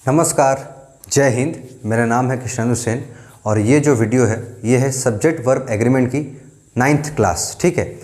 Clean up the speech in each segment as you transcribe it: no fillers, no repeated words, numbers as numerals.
नमस्कार, जय हिंद। मेरा नाम है कृष्ण हुसैन और ये जो वीडियो है ये है सब्जेक्ट वर्ब एग्रीमेंट की 9th क्लास। ठीक है,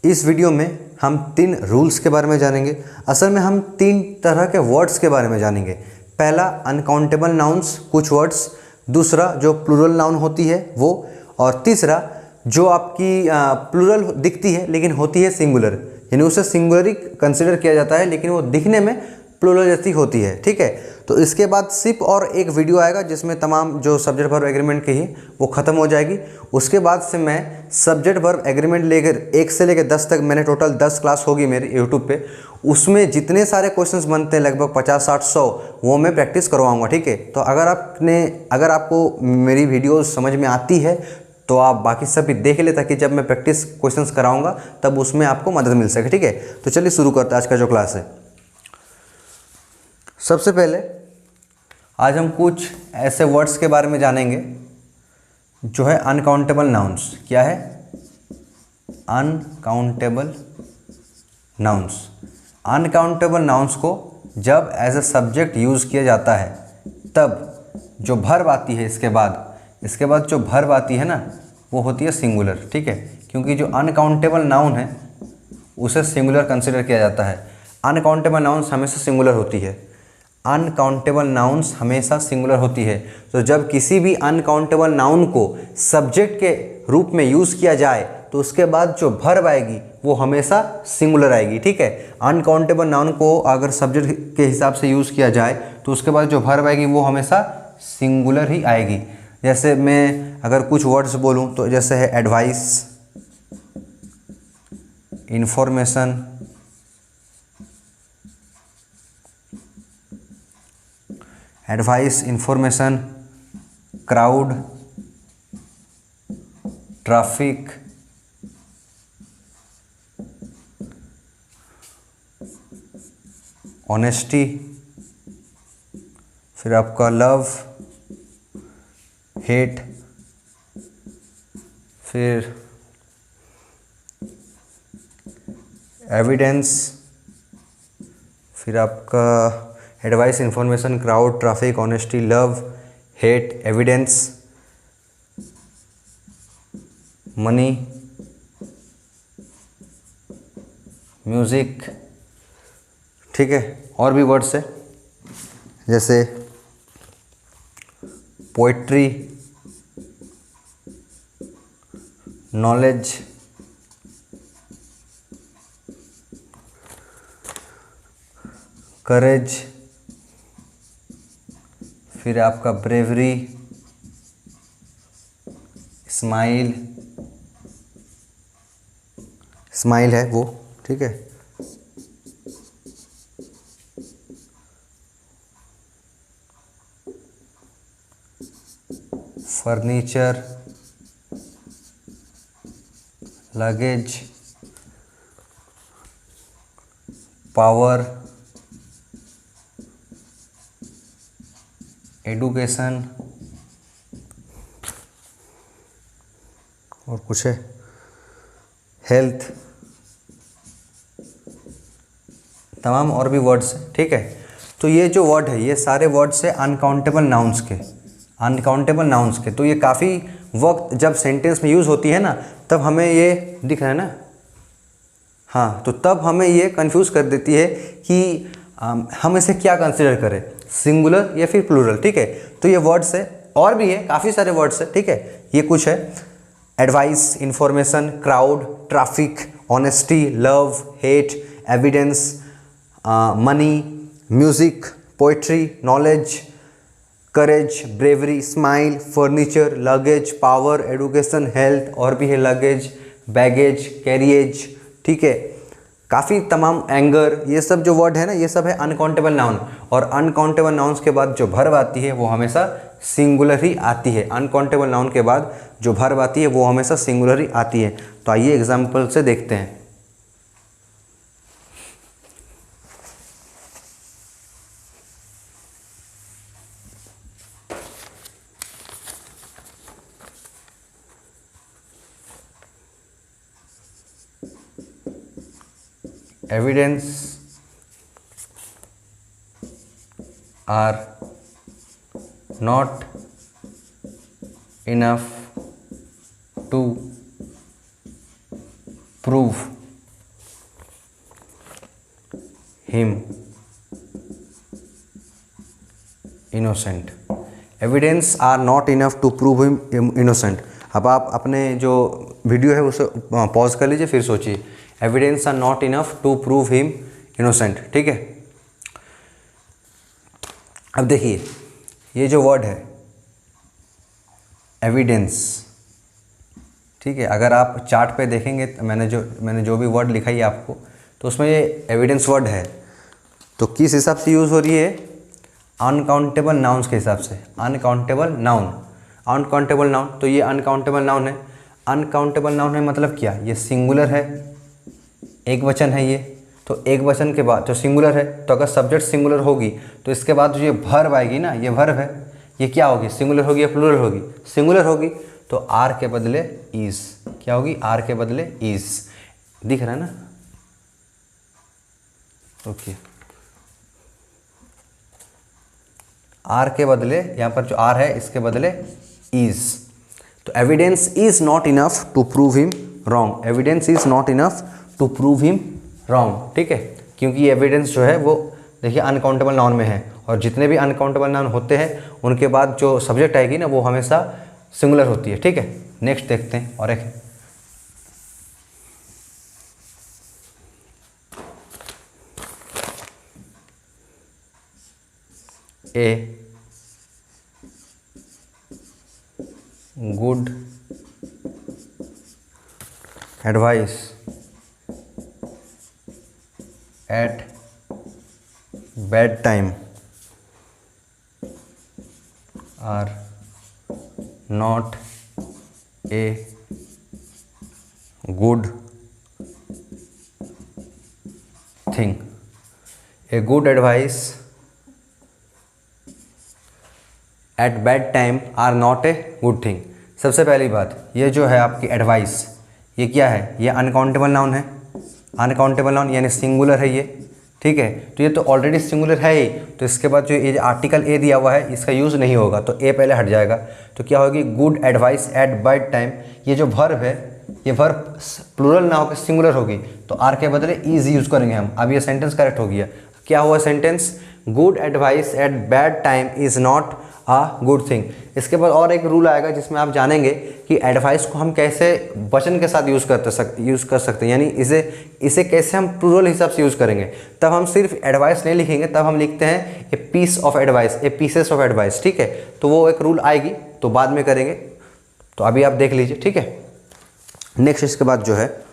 इस वीडियो में हम 3 रूल्स के बारे में जानेंगे। असल में हम 3 तरह के वर्ड्स के बारे में जानेंगे। पहला अनकाउंटेबल नाउन्स, कुछ वर्ड्स। दूसरा जो प्लूरल नाउन होती है वो। और तीसरा जो आपकी प्लूरल दिखती है लेकिन होती है सिंगुलर, यानी उसे सिंगुलर ही कंसिडर किया जाता है लेकिन वो दिखने में प्लूरल जैसी होती है। ठीक है, तो इसके बाद सिर्फ और एक वीडियो आएगा जिसमें तमाम जो सब्जेक्ट वर्ब एग्रीमेंट की है वो ख़त्म हो जाएगी। उसके बाद से मैं सब्जेक्ट वर्ब एग्रीमेंट लेकर 1 से लेकर 10 तक, मैंने टोटल 10 क्लास होगी मेरी यूट्यूब पे। उसमें जितने सारे क्वेश्चंस बनते हैं लगभग 50, 60, 100 वो मैं प्रैक्टिस करवाऊँगा। ठीक है, तो अगर आपको मेरी वीडियो समझ में आती है तो आप बाकी सब भी देख ले, ताकि जब मैं प्रैक्टिस क्वेश्चंस कराऊँगा तब उसमें आपको मदद मिल सके। ठीक है, तो चलिए शुरू करते हैं आज का जो क्लास है। सबसे पहले आज हम कुछ ऐसे वर्ड्स के बारे में जानेंगे जो है अनकाउंटेबल नाउन्स। क्या है? Uncountable nouns. अनकाउंटेबल नाउन्स को जब एज अ सब्जेक्ट यूज़ किया जाता है तब जो वर्ब आती है इसके बाद जो वर्ब आती है ना वो होती है सिंगुलर। ठीक है, क्योंकि जो अनकाउंटेबल नाउन है उसे सिंगुलर कंसिडर किया जाता है। अनकाउंटेबल नाउन्स हमेशा सिंगुलर होती है। अनकाउंटेबल नाउन्स हमेशा सिंगुलर होती है। तो जब किसी भी अनकाउंटेबल नाउन को सब्जेक्ट के रूप में यूज़ किया जाए तो उसके बाद जो वर्ब आएगी वो हमेशा सिंगुलर आएगी। ठीक है, अनकाउंटेबल नाउन को अगर सब्जेक्ट के हिसाब से यूज़ किया जाए तो उसके बाद जो वर्ब आएगी वो हमेशा सिंगुलर ही आएगी। जैसे मैं अगर कुछ वर्ड्स बोलूँ तो जैसे है advice, information, crowd, traffic, honesty, फिर आपका लव, हेट, फिर एविडेंस, फिर आपका advice, information, crowd, traffic, honesty, love, hate, evidence, money, music. ठीक है, और भी वर्ड्स है जैसे पोइट्री, नॉलेज, करेज, फिर आपका ब्रेवरी, स्माइल है वो। ठीक है, फर्नीचर, लगेज, पावर, एडुकेशन, और कुछ है हेल्थ, तमाम और भी वर्ड्स हैं। ठीक है, तो ये जो वर्ड है ये सारे वर्ड्स है अनकाउंटेबल नाउन्स के। तो ये काफ़ी वक्त जब सेंटेंस में यूज़ होती है ना तब हमें ये दिख रहा है ना, हाँ, तो तब हमें ये कंफ्यूज कर देती है कि हम इसे क्या कंसिडर करें, सिंगुलर या फिर प्लूरल। ठीक है, तो ये वर्ड्स है, और भी है, काफ़ी सारे वर्ड्स है। ठीक है, ये कुछ है advice, information, crowd, traffic, honesty, love, hate, evidence, money, music, poetry, knowledge, courage, bravery, smile, furniture, luggage, power, education, health, और भी है लगेज, बैगेज, कैरिएज। ठीक है, काफ़ी तमाम, एंगर, ये सब जो वर्ड है ना ये सब है अनकाउंटेबल नाउन। और अनकाउंटेबल नाउन्स के बाद जो वर्ब आती है वो हमेशा सिंगुलर ही आती है। अनकाउंटेबल नाउन के बाद जो वर्ब आती है वो हमेशा सिंगुलर ही आती है। तो आइए एग्जाम्पल से देखते हैं। evidence are not enough to prove him innocent. Evidence are not enough to prove him innocent. अब आप अपने जो वीडियो है उसे पॉज कर लीजिए, फिर सोचिए। Evidence are not enough to prove him innocent, ठीक है। अब देखिए ये जो वर्ड है एविडेंस, ठीक है, अगर आप चार्ट पे देखेंगे मैंने जो भी वर्ड लिखा है आपको, तो उसमें ये एविडेंस वर्ड है। तो किस हिसाब से यूज़ हो रही है? अनकाउंटेबल नाउन्स के हिसाब से। अनकाउंटेबल नाउन, अनकाउंटेबल नाउन, तो ये अनकाउंटेबल नाउन है। अनकाउंटेबल नाउन है मतलब क्या? ये सिंगुलर है, एक वचन है ये। तो एक वचन के बाद जो सिंगुलर है, तो अगर सब्जेक्ट सिंगुलर होगी तो इसके बाद जो ये वर्ब आएगी ना, ये वर्ब है, ये क्या होगी? सिंगुलर होगी या प्लूरल होगी? सिंगुलर होगी। तो आर के बदले इज, क्या होगी? आर के बदले इज। दिख रहा है ना? ओके, आर के बदले यहाँ पर जो आर है इसके बदले इज। तो evidence is not enough to prove him wrong. Evidence is not enough to prove him wrong, ठीक है, क्योंकि ये एविडेंस जो है वो देखिए अनकाउंटेबल नाउन में है, और जितने भी अनकाउंटेबल नाउन होते हैं उनके बाद जो सब्जेक्ट आएगी ना वो हमेशा सिंगुलर होती है, ठीक है। नेक्स्ट देखते हैं और एक a good advice at bad time are not a good thing. A good advice at bad time are not a good thing. सबसे पहली बात, ये जो है आपकी एडवाइस, ये क्या है? ये अनकाउंटेबल नाउन है। अनकाउंटेबल नाउन यानी सिंगुलर है ये, ठीक है। तो ये तो ऑलरेडी सिंगुलर है ही, तो इसके बाद जो ये आर्टिकल ए दिया हुआ है इसका यूज़ नहीं होगा, तो ए पहले हट जाएगा। तो क्या होगी? Good advice at bad time. ये जो वर्ब है, ये वर्ब प्लूरल ना होकर सिंगुलर होगी, तो आर के बदले इज यूज़ करेंगे हम। अब ये सेंटेंस करेक्ट हो गया। क्या हुआ sentence? Good advice at bad time is not a good thing. इसके बाद और एक रूल आएगा जिसमें आप जानेंगे कि एडवाइस को हम कैसे वचन के साथ यूज़ कर सकते हैं, यानी इसे कैसे हम प्लूरल हिसाब से यूज़ करेंगे। तब हम सिर्फ एडवाइस नहीं लिखेंगे, तब हम लिखते हैं a piece of advice, a pieces of advice, ठीक है। तो वो एक रूल आएगी, तो बाद में करेंगे, तो अभी आप देख लीजिए, ठीक है। नेक्स्ट इसके बाद जो है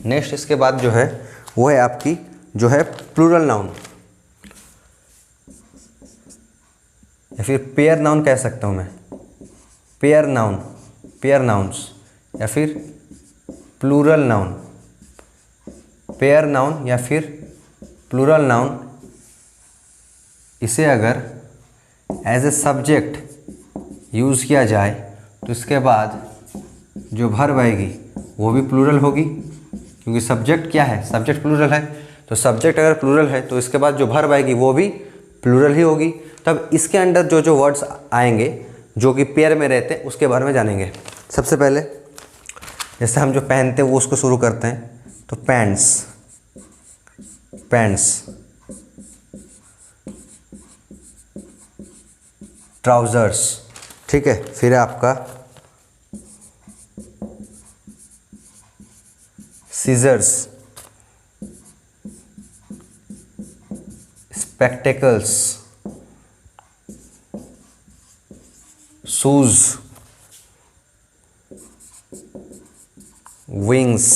नेक्स्ट इसके बाद जो है वो है आपकी जो है प्लूरल नाउन, या फिर पेयर नाउन कह सकता हूँ मैं। पेयर नाउन, पेयर नाउन्स, या फिर प्लूरल नाउन। पेयर नाउन या फिर प्लूरल नाउन, इसे अगर एज ए सब्जेक्ट यूज़ किया जाए तो इसके बाद जो वर्ब आएगी वो भी प्लूरल होगी, क्योंकि सब्जेक्ट क्या है? सब्जेक्ट प्लूरल है। तो सब्जेक्ट अगर प्लूरल है तो इसके बाद जो वर्ब आएगी वो भी प्लूरल ही होगी। तब इसके अंदर जो जो वर्ड्स आएंगे जो कि पेयर में रहते हैं उसके बारे में जानेंगे। सबसे पहले जैसे हम जो पहनते हैं वो उसको शुरू करते हैं, तो पैंट्स, पैंट्स, ट्राउज़र्स, ठीक है। फिर है आपका scissors, spectacles, shoes, wings,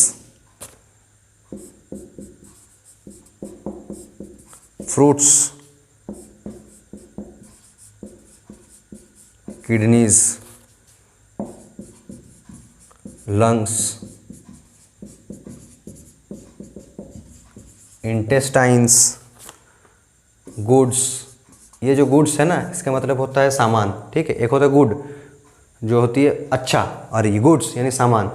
fruits, kidneys, lungs, intestines, goods. ये जो गुड्स है ना, इसका मतलब होता है सामान, ठीक है। एक होता है गुड जो होती है अच्छा, और ये गुड्स यानी सामान।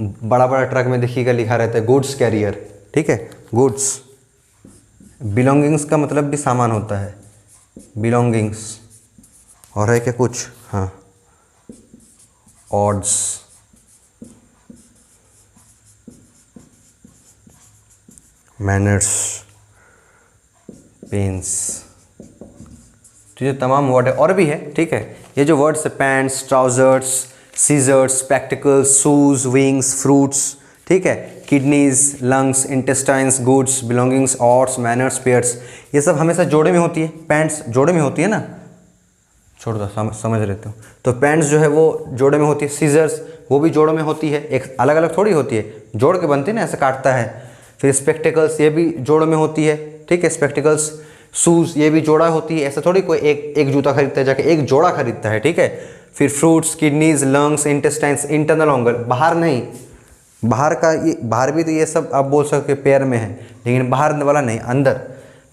बड़ा बड़ा ट्रक में देखिएगा लिखा रहता है गुड्स कैरियर, ठीक है, गुड्स। बिलोंगिंग्स का मतलब भी सामान होता है, बिलोंगिंग्स। और है क्या कुछ, हाँ, ऑड्स, मैनर्स, पेन्स। तो ये तमाम वर्ड है, और भी है, ठीक है। ये जो वर्ड्स है, pants, trousers, scissors, spectacles, shoes, wings, fruits, ठीक है, kidneys, lungs, intestines, goods, belongings, odds, manners, pairs, ये सब हमेशा जोड़े में होती है। पैंट्स जोड़े में होती है ना, छोड़ दो, समझ लेते हो। तो पैंट्स जो है वो जोड़े में होती है, सीजर्स वो भी जोड़ों में होती है, एक अलग अलग थोड़ी होती है, जोड़ के बनती है ना, ऐसे काटता है। फिर स्पेक्टिकल्स ये भी जोड़ों में होती है, ठीक है, स्पेक्टिकल्स। शूज़ ये भी जोड़ा होती है, ऐसा थोड़ी कोई एक जूता खरीदता है जाके, एक जोड़ा खरीदता है, ठीक है। फिर fruits, kidneys, lungs, intestines, internal organ, बाहर नहीं, बाहर का ये, बाहर भी तो ये सब आप बोल सकते हो पेयर में है, लेकिन बाहर वाला नहीं, अंदर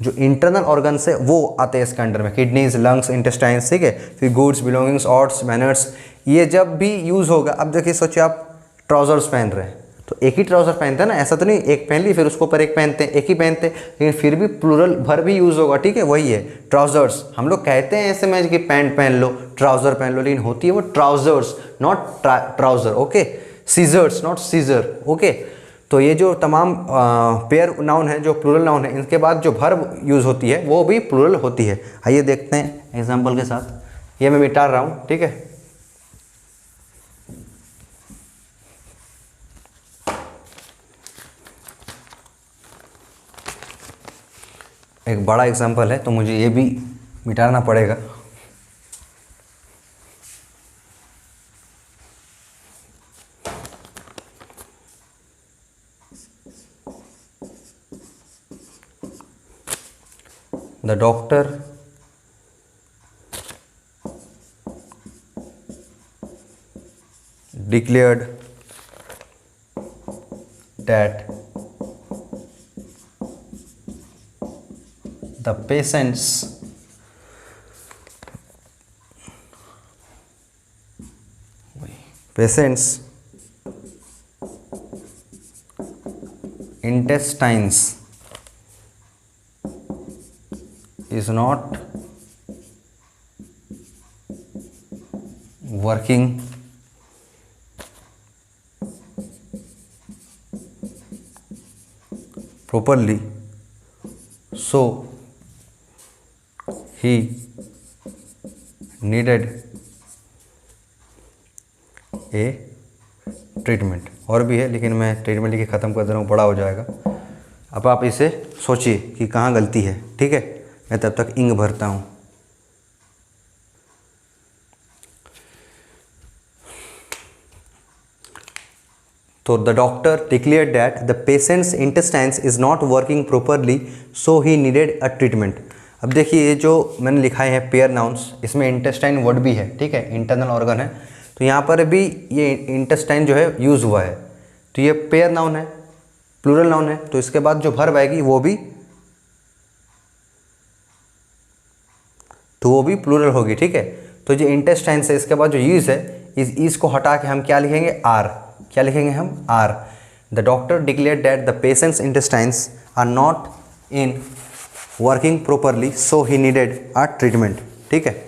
जो इंटरनल ऑर्गन्स है वो आते हैं इसके अंडर में, किडनीज, लंग्स, इंटेस्टाइन्स, ठीक है। फिर गुड्स, बिलोंगिंग्स, ऑर्ड्स, मैनर्स, ये जब भी यूज़ होगा। अब देखिए, सोचिए आप ट्राउजर्स पहन रहे हैं, तो एक ही ट्राउज़र पहनते हैं ना, ऐसा तो नहीं एक पहन ली फिर उसको ऊपर एक पहनते हैं, एक ही पहनते हैं, लेकिन फिर भी प्लूरल भर भी यूज़ होगा, ठीक है। वही है ट्राउजर्स। हम लोग कहते हैं ऐसे में कि पैंट पहन लो, ट्राउज़र पहन लो, लेकिन होती है वो trousers, not trouser, okay. Scissors, not scissor, okay. तो ये जो तमाम पेयर नाउन है, जो प्लूरल नाउन है, इनके बाद जो वर्ब यूज़ होती है वो भी प्लूरल होती है। आइए देखते हैं एग्जाम्पल के साथ। ये मैं मिटा रहा हूँ, ठीक है। एक बड़ा एग्जाम्पल है तो मुझे ये भी मिटाना पड़ेगा। The doctor declared that the patient's intestines is not working properly, so he needed a treatment. और भी है लेकिन मैं ट्रीटमेंट लिख के ख़त्म कर दे रहा हूँ, बड़ा हो जाएगा। अब आप इसे सोचिए कि कहाँ गलती है, ठीक है। मैं तब तक इंग भरता हूँ। तो the doctor declared that the patients intestines is not working properly, so he needed a treatment. अब देखिए, ये जो मैंने लिखा है पेयर नाउन्स, इसमें इंटेस्टाइन वर्ड भी है, ठीक है, इंटरनल ऑर्गन है। तो यहाँ पर भी ये इंटेस्टाइन जो है यूज़ हुआ है, तो ये पेयर नाउन है, प्लूरल नाउन है। तो इसके बाद जो वर्ब आएगी वो भी प्लूरल होगी, ठीक है। तो जो इंटेस्टाइन से इसके बाद जो यूज़ है, इस ईज को हटा के हम क्या लिखेंगे, आर। क्या लिखेंगे हम, are. The doctor declare that the patients intestines are not in working properly, so he needed a treatment, ठीक है।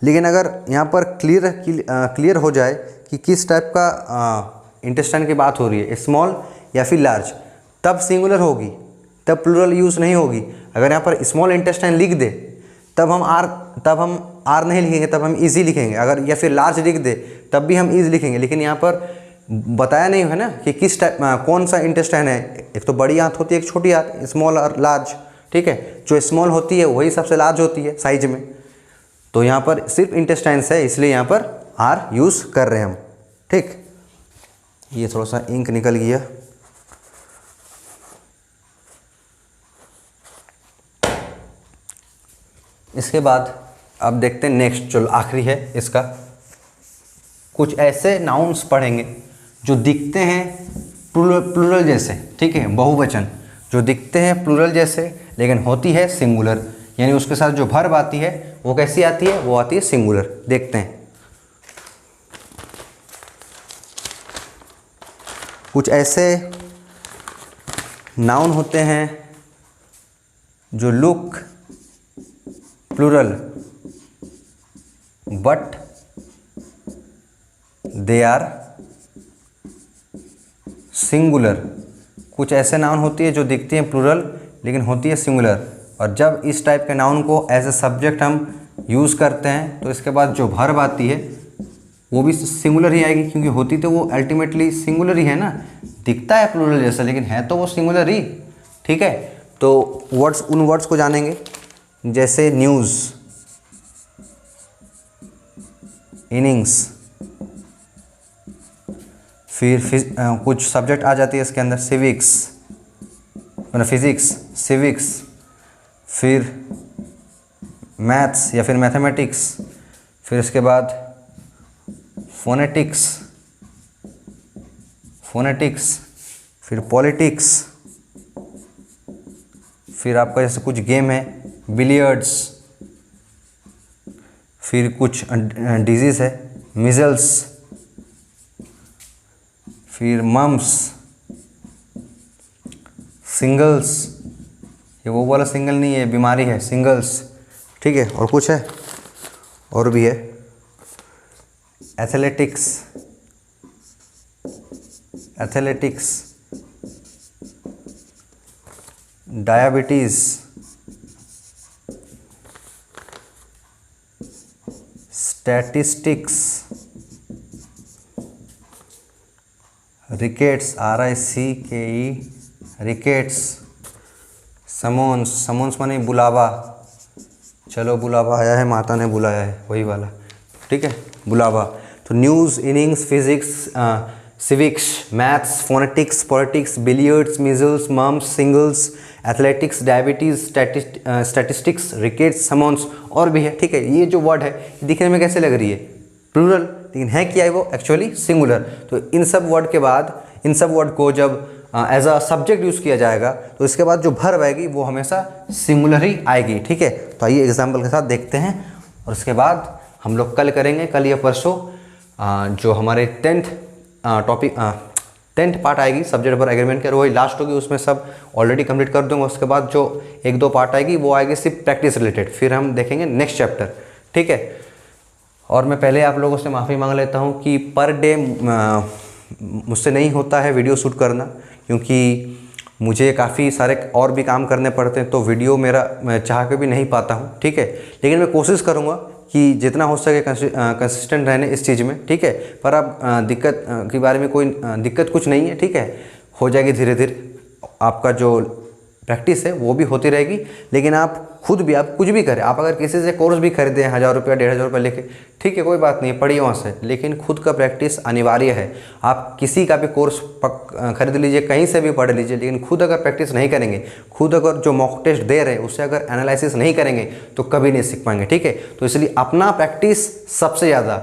लेकिन अगर यहाँ पर क्लियर हो जाए कि किस टाइप का इंटेस्टाइन की बात हो रही है, स्मॉल या फिर लार्ज, तब सिंगुलर होगी, तब प्लूरल यूज़ नहीं होगी। अगर यहाँ पर स्मॉल इंटेस्टाइन लिख दे तब हम आर नहीं लिखेंगे, तब हम ईजी लिखेंगे। अगर या फिर लार्ज लिख दे तब भी हम ईज लिखेंगे। लेकिन यहाँ पर बताया नहीं है ना कि किस टाइप कौन सा इंटेस्टाइन है। एक तो बड़ी आंत होती है, एक छोटी आंत, स्मॉल और लार्ज, ठीक है। जो स्मॉल होती है वही सबसे लार्ज होती है साइज में। तो यहाँ पर सिर्फ इंटेस्टाइन्स है, इसलिए यहाँ पर आर यूज़ कर रहे हैं हम, ठीक। ये थोड़ा सा इंक निकल गया। इसके बाद अब देखते हैं नेक्स्ट, जो आखिरी है इसका। कुछ ऐसे नाउन्स पढ़ेंगे जो दिखते हैं प्लूरल जैसे, ठीक है, बहुवचन जो दिखते हैं प्लूरल जैसे लेकिन होती है सिंगुलर, यानी उसके साथ जो वर्ब आती है वो कैसी आती है, वो आती है सिंगुलर। देखते हैं। कुछ ऐसे नाउन होते हैं जो look plural but they are singular. कुछ ऐसे नाउन होती है जो दिखती हैं प्लूरल लेकिन होती है सिंगुलर, और जब इस टाइप के नाउन को एज ए सब्जेक्ट हम यूज़ करते हैं तो इसके बाद जो वर्ब आती है वो भी सिंगुलर ही आएगी, क्योंकि होती तो वो अल्टीमेटली सिंगुलर ही है ना, दिखता है प्लूरल जैसा लेकिन है तो वो सिंगुलर ही। ठीक है, तो वर्ड्स, उन वर्ड्स को जानेंगे जैसे न्यूज़, इनिंग्स, फिर कुछ सब्जेक्ट आ जाती है इसके अंदर, सिविक्स मतलब फिजिक्स, सिविक्स, फिर मैथ्स या फिर मैथमेटिक्स, फिर इसके बाद फोनेटिक्स, फिर पॉलिटिक्स, फिर आपका जैसे कुछ गेम है बिलियर्ड्स, फिर कुछ डिजीज़ है मिजल्स, फिर मम्स, सिंगल्स, ये वो वाला सिंगल नहीं है, बीमारी है, सिंगल्स। ठीक है, और कुछ है और भी है, athletics, diabetes, statistics, rickets, RICKE, rickets, summons, माने बुलावा, चलो बुलावा आया है, माता ने बुलाया है, वही वाला। ठीक है, बुलावा। तो news, innings, physics, civics, maths, phonetics, politics, billiards, measles, mumps, singles, athletics, diabetes, statistics, rickets, summons, और भी है। ठीक है, ये जो वर्ड है दिखने में कैसे लग रही है प्लूरल, लेकिन है क्या है वो एक्चुअली सिंगुलर। तो इन सब वर्ड के बाद, इन सब वर्ड को जब एज अ सब्जेक्ट यूज़ किया जाएगा तो इसके बाद जो वर्ब आएगी वो हमेशा सिंगुलर ही आएगी। ठीक है, तो आइए एग्जाम्पल के साथ देखते हैं, और उसके बाद हम लोग कल करेंगे, कल या परसों जो हमारे 10th पार्ट आएगी सब्जेक्ट पर एग्रीमेंट के, वही लास्ट होगी, उसमें सब ऑलरेडी कंप्लीट कर दूंगा। उसके बाद जो 1-2 पार्ट आएगी वो आएगी सिर्फ प्रैक्टिस रिलेटेड, फिर हम देखेंगे नेक्स्ट चैप्टर। ठीक है, और मैं पहले आप लोगों से माफ़ी मांग लेता हूँ कि पर डे मुझसे नहीं होता है वीडियो शूट करना, क्योंकि मुझे काफ़ी सारे और भी काम करने पड़ते हैं, तो वीडियो मेरा मैं चाह के भी नहीं पाता हूँ। ठीक है, लेकिन मैं कोशिश करूँगा कि जितना हो सके कंसिस्टेंट रहने इस चीज़ में। ठीक है, पर अब दिक्कत के बारे में कोई दिक्कत कुछ नहीं है। ठीक है, हो जाएगी धीरे धीरे, आपका जो प्रैक्टिस है वो भी होती रहेगी। लेकिन आप खुद भी, आप कुछ भी करें, आप अगर किसी से कोर्स भी खरीदें 1000 रुपया 1500 रुपये लेके, ठीक है, कोई बात नहीं, पढ़िए वहाँ से, लेकिन खुद का प्रैक्टिस अनिवार्य है। आप किसी का भी कोर्स खरीद लीजिए, कहीं से भी पढ़ लीजिए, लेकिन खुद अगर प्रैक्टिस नहीं करेंगे, खुद अगर जो मॉक टेस्ट दे रहे हैं उससे अगर एनालिसिस नहीं करेंगे तो कभी नहीं सीख पाएंगे। ठीक है, तो इसलिए अपना प्रैक्टिस सबसे ज़्यादा,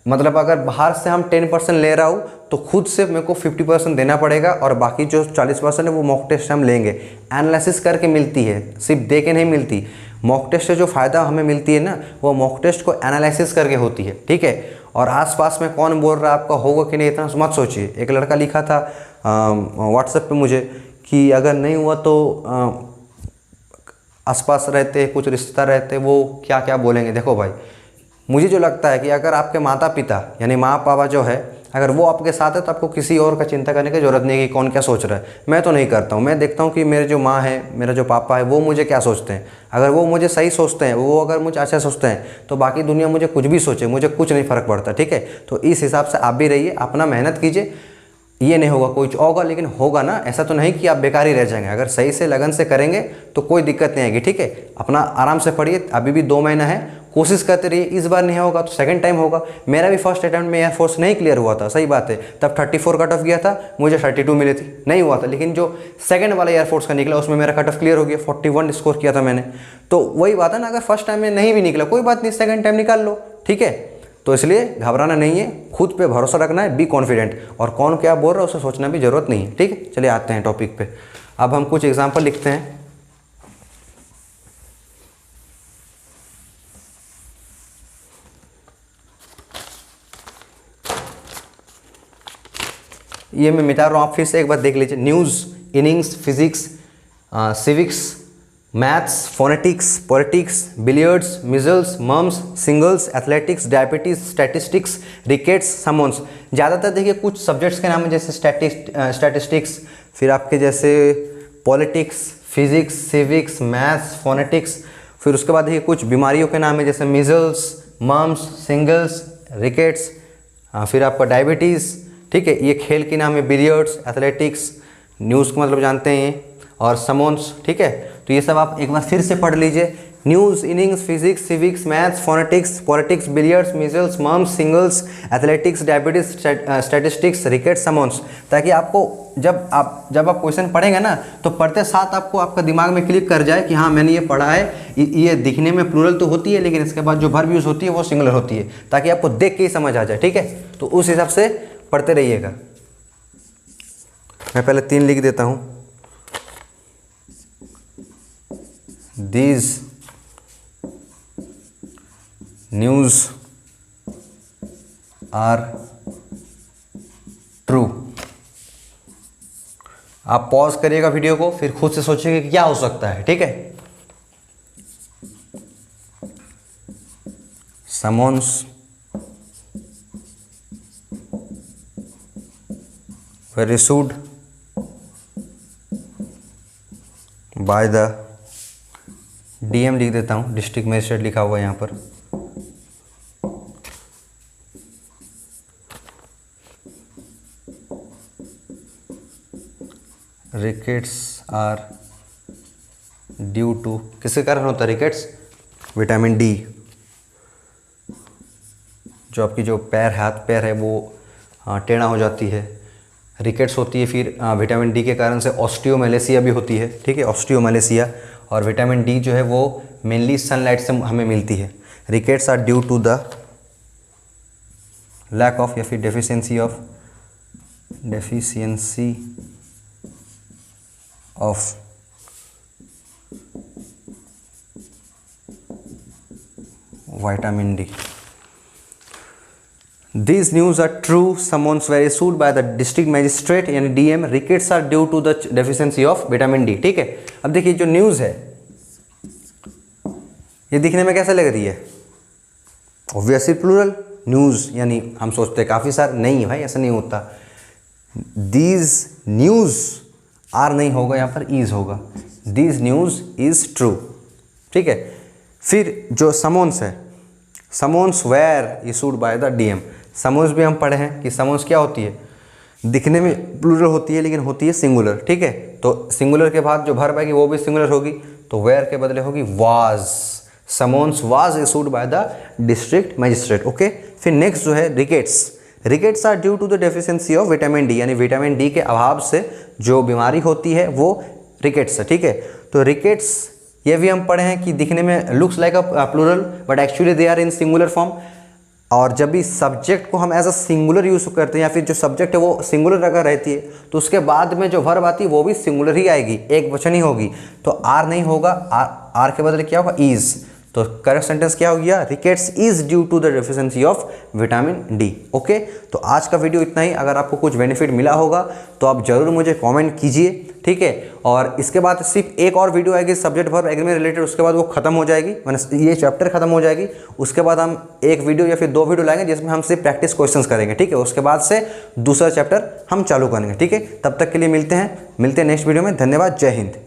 मतलब अगर बाहर से हम 10% ले रहा हूँ तो खुद से मेरे को 50% देना पड़ेगा, और बाकी जो 40% है वो मॉक टेस्ट हम लेंगे। एनालिसिस करके मिलती है, सिर्फ दे के नहीं मिलती। मॉक टेस्ट से जो फ़ायदा हमें मिलती है ना, वो मॉक टेस्ट को एनालिसिस करके होती है। ठीक है, और आसपास में कौन बोल रहा है आपका होगा कि नहीं इतना मत सोचिए। एक लड़का लिखा था व्हाट्सएप पे मुझे कि अगर नहीं हुआ तो आसपास रहते कुछ रिश्तेदार रहते, वो क्या क्या बोलेंगे। देखो भाई, मुझे जो लगता है कि अगर आपके माता पिता यानी माँ पापा जो है, अगर वो आपके साथ है तो आपको किसी और का चिंता करने की ज़रूरत नहीं है कि कौन क्या सोच रहा है। मैं तो नहीं करता हूँ, मैं देखता हूँ कि मेरे जो माँ है, मेरा जो पापा है, वो मुझे क्या सोचते हैं। अगर वो मुझे सही सोचते हैं, वो अगर मुझे अच्छा सोचते हैं, तो बाकी दुनिया मुझे कुछ भी सोचे, मुझे कुछ नहीं फ़र्क पड़ता। ठीक है, तो इस हिसाब से आप भी रहिए, अपना मेहनत कीजिए। ये नहीं होगा कुछ होगा, लेकिन होगा ना, ऐसा तो नहीं कि आप बेकार ही रह जाएंगे। अगर सही से लगन से करेंगे तो कोई दिक्कत नहीं आएगी। ठीक है, अपना आराम से पढ़िए, अभी भी 2 महीना है, कोशिश करते रहिए। इस बार नहीं होगा तो सेकंड टाइम होगा। मेरा भी फर्स्ट अटेम्प्ट में एयरफोर्स नहीं क्लियर हुआ था, सही बात है, तब 34 कट ऑफ गया था, मुझे 32 मिली थी, नहीं हुआ था। लेकिन जो सेकंड वाला एयरफोर्स का निकला उसमें मेरा कट ऑफ क्लियर हो गया, 41 स्कोर किया था मैंने। तो वही बात है ना, अगर फर्स्ट टाइम में नहीं भी निकला कोई बात नहीं, सेकंड टाइम निकाल लो। ठीक है, तो इसलिए घबराना नहीं है, खुद पे भरोसा रखना है, बी कॉन्फिडेंट, और कौन क्या बोल रहा है उसे सोचना भी जरूरत नहीं है। ठीक है, चलिए आते हैं टॉपिक पे। अब हम कुछ एग्जांपल लिखते हैं। ये मैं मिटा रहा हूँ, आप फिर से एक बार देख लीजिए। News, innings, physics, civics, maths, phonetics, politics, billiards, measles, mumps, singles, athletics, diabetes, statistics, rickets, summons. ज़्यादातर देखिए कुछ सब्जेक्ट्स के नाम है, जैसे स्टैटिस्टिक्स, फिर आपके जैसे politics, physics, civics, maths, phonetics. फिर उसके बाद देखिए कुछ बीमारियों के नाम है, जैसे मिजल्स, मम्स, सिंगल्स, रिकेट्स, फिर आपका डायबिटीज़, ठीक है। ये खेल के नाम है बिलियर्ड्स, एथलेटिक्स, न्यूज़ का मतलब जानते हैं ये, और समोन्स, ठीक है। तो ये सब आप एक बार फिर से पढ़ लीजिए। News, innings, physics, civics, maths, phonetics, politics, billiards, measles, mumps, singles, athletics, diabetes, statistics, rickets, summons, ताकि आपको जब आप क्वेश्चन पढ़ेंगे ना, तो पढ़ते साथ आपको आपका दिमाग में क्लिक कर जाए कि हाँ मैंने ये पढ़ा है। ये दिखने में प्लूरल तो होती है, लेकिन इसके बाद जो वर्ब यूज़ होती है वो सिंगुलर होती है, ताकि आपको देख के ही समझ आ जाए, ठीक है। तो उस हिसाब से पढ़ते रहिएगा। मैं पहले 3 लिख देता हूँ। These news are true। आप पॉज करिएगा वीडियो को, फिर खुद से सोचिएगा कि क्या हो सकता है, ठीक है। Someone's were issued by the DM लिख देता हूँ, डिस्ट्रिक्ट मजिस्ट्रेट लिखा हुआ है यहाँ पर। रिकेट्स आर ड्यू टू, किसके कारण होता है रिकेट्स? Vitamin D. जो आपकी जो हाथ पैर है वो टेढ़ा हो जाती है, रिकेट्स होती है। फिर विटामिन डी के कारण से ऑस्टियोमैलेसिया भी होती है, ठीक है, ऑस्टियोमैलेसिया। और विटामिन डी जो है वो मेनली सनलाइट से हमें मिलती है। Rickets are due to the lack of या फिर deficiency of vitamin D. These news are true, summons were issued by the district magistrate यानी DM। rickets are due to the deficiency of vitamin D, ठीक है। अब देखिए जो news है ये दिखने में कैसे लग रही है? Obviously plural. न्यूज़ यानी हम सोचते हैं काफ़ी सारे, नहीं है भाई, ऐसा नहीं होता। These news आर नहीं होगा, यहाँ पर इज होगा। These news is true, ठीक है। फिर जो समोन्स है, summons were issued by the DM। Summons भी हम पढ़े हैं कि समोन्स क्या होती है, दिखने में प्लूरल होती है लेकिन होती है सिंगुलर, ठीक है। तो सिंगुलर के बाद जो वर्ब आएगी वो भी सिंगुलर होगी, तो वेयर के बदले होगी was. Summons was issued by the district magistrate, okay. फिर नेक्स्ट जो है rickets. Rickets are due to the deficiency of vitamin D, यानी विटामिन डी के अभाव से जो बीमारी होती है वो रिकेट्स है, ठीक है। तो रिकेट्स ये भी हम पढ़े हैं कि दिखने में looks like a plural but actually they are in singular form. और जब भी सब्जेक्ट को हम एज अ सिंगुलर यूज़ करते हैं या फिर जो सब्जेक्ट है वो सिंगुलर अगर रहती है तो उसके बाद में जो वर्ब आती है वो भी सिंगुलर ही आएगी, एक वचन ही होगी। तो आर नहीं होगा, आर के बदले क्या होगा? इज। तो करेक्ट सेंटेंस क्या हो गया? Rickets is due to the deficiency of vitamin D, okay. तो आज का वीडियो इतना ही। अगर आपको कुछ बेनिफिट मिला होगा तो आप ज़रूर मुझे कमेंट कीजिए, ठीक है। और इसके बाद सिर्फ एक और वीडियो आएगी सब्जेक्ट वर्ब एग्रीमेंट रिलेटेड, उसके बाद वो खत्म हो जाएगी, मैंने ये चैप्टर खत्म हो जाएगी। उसके बाद हम एक वीडियो या फिर 2 वीडियो लाएंगे जिसमें हम सिर्फ प्रैक्टिस क्वेश्चंस करेंगे, ठीक है। उसके बाद से दूसरा चैप्टर हम चालू करेंगे, ठीक है। तब तक के लिए मिलते हैं नेक्स्ट वीडियो में। धन्यवाद, जय हिंद।